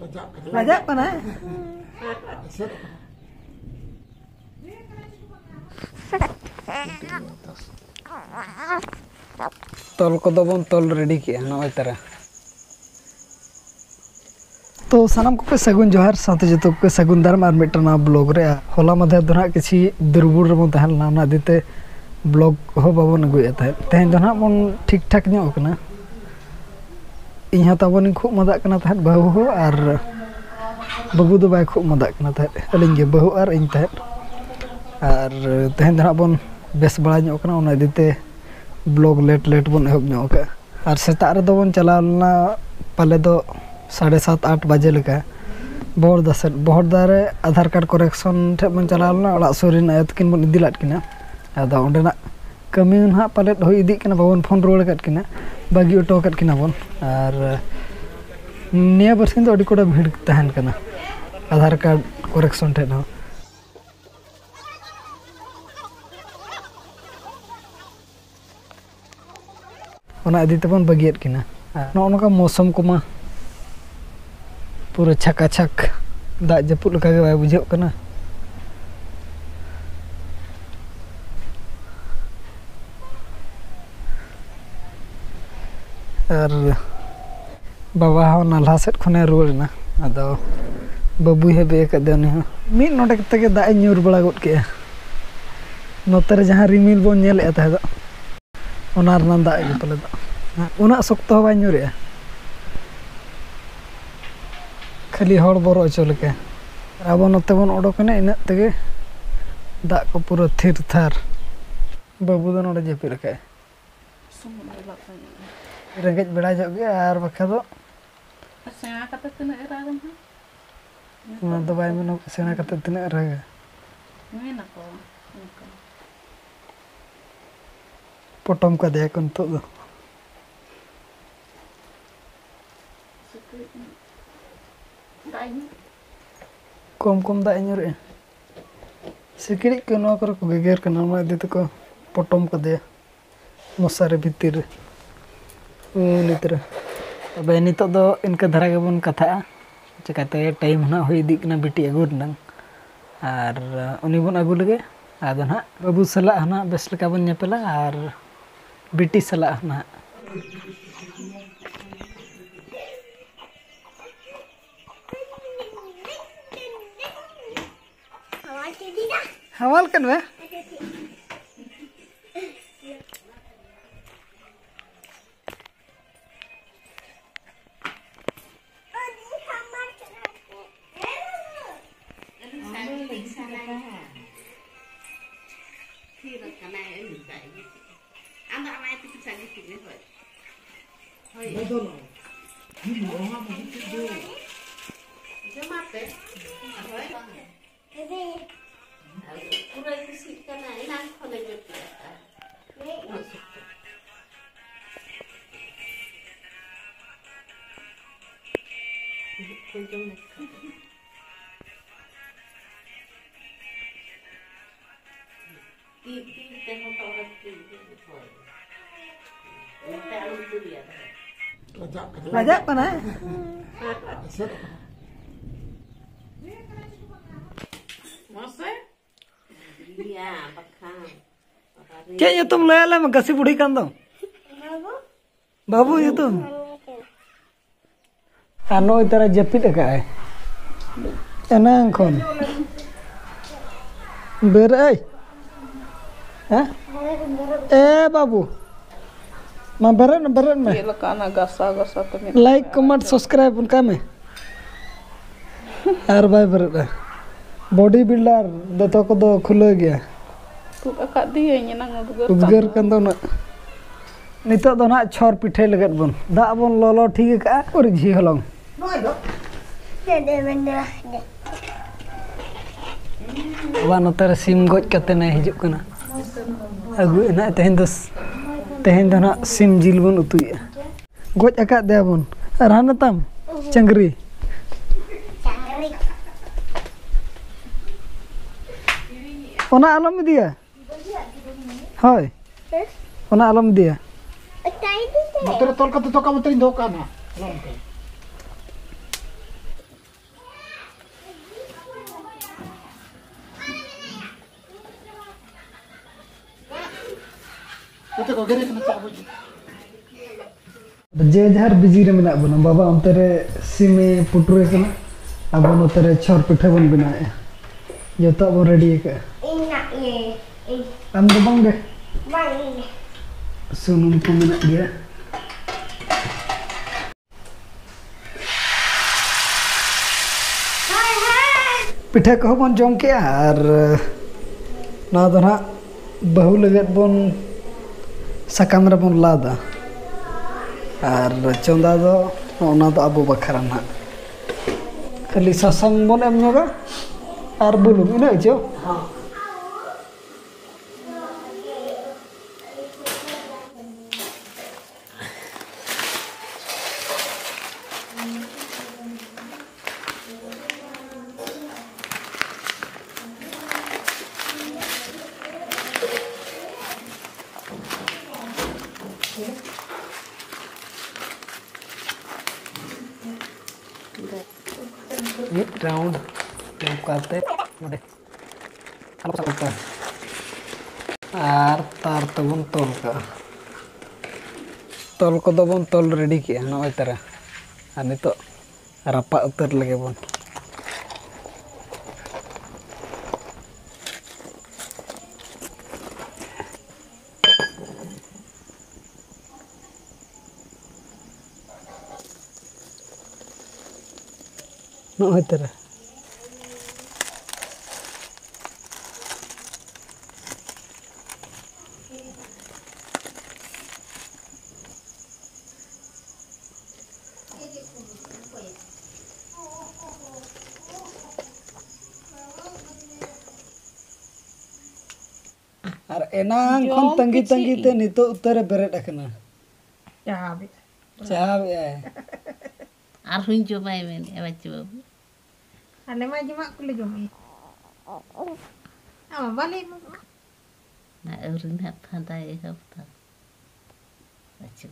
Lajak mana? Tol ko do bon tol ready किया ना इस तरह तो सनम को सगुन जोहार साथ जो को सगुन दारम और मिटना ब्लॉग रे होला मधे दोना किसी दुर्बुर रे बन तहल ना दिते ब्लॉग हो बाबन अगुए तेहन दोना बन ठीक ठाक ᱧᱚᱜ कना इहा ताबन खूब मदा कना तहत बहु हो और बाबू दो बाय खूब मदा कना तहत अलिंग गे बहु और इन तहत और तेहन दोना बन बेस बड़ा ᱧᱚᱜ कना ओना दिते ब्लॉग लेट बन एहब ᱧᱚᱜ का और सेता रे दो बन चलावना पाले दो 7:30-8 बजे लगा बहरदा रे आधार कार्ड करेक्शन ठे बन चलावना ओला सुरिन आयतकिन बन इदिलाट किना आदा ओंडेना कमी ना पाले हो इदी किना बाबन फोन रोड कट किना बागी ऑटो कट किना बन और निया बरसिन तो अडी कोडा भीड़ तहन कना आधार कार्ड करेक्शन ठे ना ओना इदी तबन बागियत किना नोनका मौसम कोमा पूरा छकाछक दा जपुद लगा के बाय बुझाव कना और बाबा हो नाला सेट खने रुवारना आदो बाबू हेबे कदे उनी हो मिद नोडे तके दा न्यूर बड़ा गड के नोते रे जहां रिमिल बोन नेल ए ता ओना रना दा गे पले दा उना सख्त हो बाय न्यूरे खाली हड़ बरो चल के अब नोते बन ओडोकने इन तगे दा को पूरा थिर थार बाबू दो नोडे जेपि रखे रेंगेज बेड़ा जो गे और बखा दो सेना कते तने रागम ना तो बाय में सेना कते तने राग मेना को पोटम का दे कोन तो कम दा न्यूरे सिकड़ी को नो कर को गेर कना मा दे को पोटम को दे मसारे भीतर नितर अब नितो दो इनका धरा के बन कथा चिकाते टाइम ना हो इदी कना बिटी अगुर नंग और उनी बन अगु लगे आदो ना बाबू सला ना बेस लका बन नेपेला और बिटी सला ना हवाल कन वे Lajak mana? Masa? Iya, bakal. क्या ये तुम ले आला मैं गसी बुढ़ी कांदो बाबू ये तुम आनो इतना जपित का है एनांग खोन बेरे हैं ए बाबू मां बेरन में ये लकाना गसा तो लाइक कमेंट सब्सक्राइब उनका में यार भाई बेरन बॉडी बिल्डर दतो को दो खुले गया उद्गार कंदो ना नितो दो ना छोर पिठे लगत बन दा बन लोलो ठीक का और झी हलंग वा नतर सिम गज कते ना हिजुक कना अगु ना तेहन दो ना सिम जिल बन उतुया गज अका दे बन राना तम चंगरी ओना आलम दिया हाय ओना आलम दिया मतलब तोल का तो का मतलब दो का ना जे जहार बिजी रे मेना बना बाबा अंते रे सिमे पुटुरे कना अब नोते रे छर पिठा बन बनाए जतो बो रेडी के am do bang deh sunum ko menak dia पिठा को बन जम के और ना तो ना बहु लगत बन सकाम रे बन लादा और चंदा दो ओना दो अबो बखरा ना खाली ससंग बन एम नोगा और बुलुम इना जो हां राउंड करते और तार तबन तोल का तोल को दबन तोल रेडी किया नय तरह और नितो रपा उतर लगे बन नय तरह और एनांग खन तंगी तंगी ते नितो उतरे बेरेट अकना चाबे आर हुन जो बाय में ए बच्चो ale ma jima kule jomi ama bale na eurin hat handa e hafta bच्चो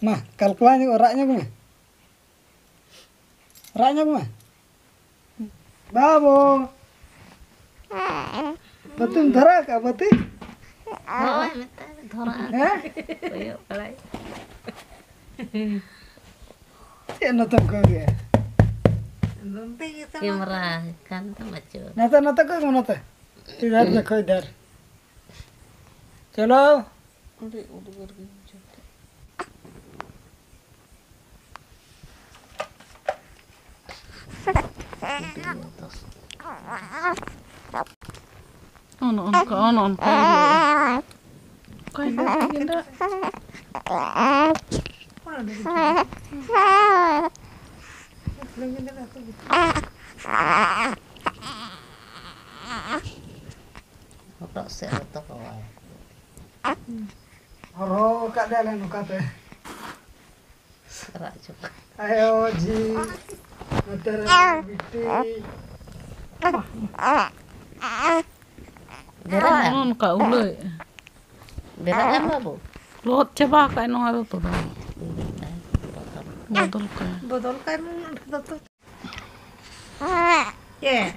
ma kalkulanya orangnya gue orangnya gue बाबू बतून धरा का बती होय मत धरा हैं ओयो पलाई ये न तक को गया donte kita camera kan ta बच्चो ना तो को ना तो इधर देखो इधर चलो उड़ी उड़ी करके on kai kinda Hokok sel to kawai. Horo ka dale no ka te Serak juga. ayo ji motor biti Berak non ka ulai berak apa bu? lot coba ka no ada to bodol kan to ye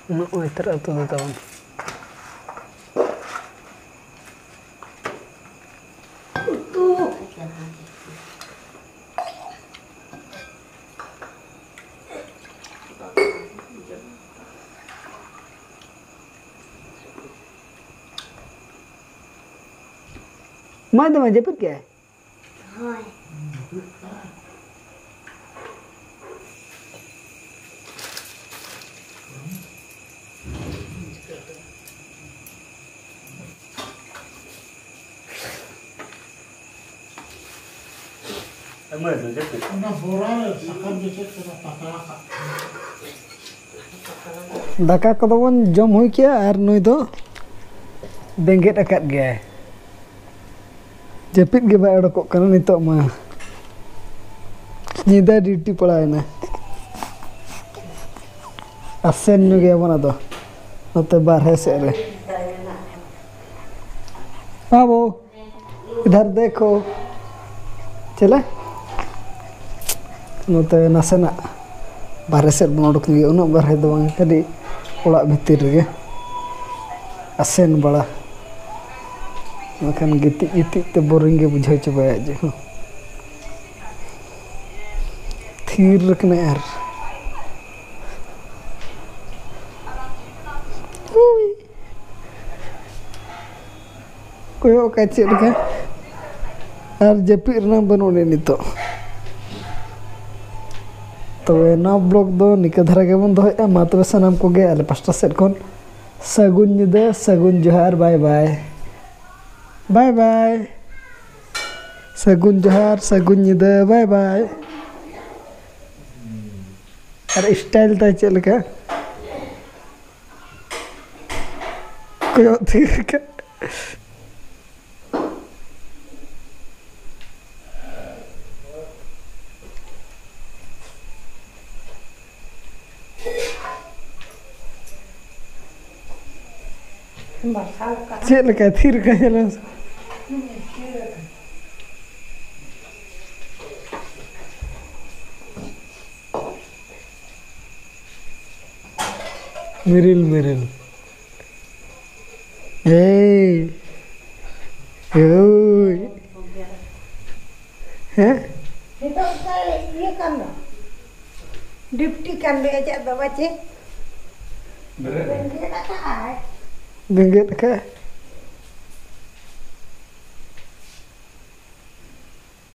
no teratu do tawan Mana mana jepit ke? hoy दाका को बन जम हुई किया और नुई दो बेंगेट अकद गया जपित के bye अडको कना नितो मा निदा ड्यूटी पड़ा है ना आसेन ᱧᱚᱜ ᱜᱮᱭᱟ ᱵᱚᱱ ᱟᱫᱚ ᱱᱚᱛᱮ बारहे सेड रे बाबू इधर देखो चले नोते नासेना बारहे सेड बन उडुक गे उना बारहे दो बांग कदी ओड़ा भितर रे आसेन बड़ा मखान गिति गिति ते बोरिंग गे बुझाव चबाया जे थीर रखने यार कोयो का चेद का और जपीर ना बनोने नितो तो ना ब्लॉग दो निका धरा के बन दोया मा तबे सनाम को गे आले पास्टा सेट कोन सगुन निदा सगुन जोहार बाय बाय बाय बाय सगुन जोहार सगुन निदा बाय बाय अरे स्टाइल ता चेद का कोयो ठीक का चेक लगा थीर का चला मिरिल मिरिल ओय हैं itu iya kan lo deputy kan ले aja bawa cek गंगे का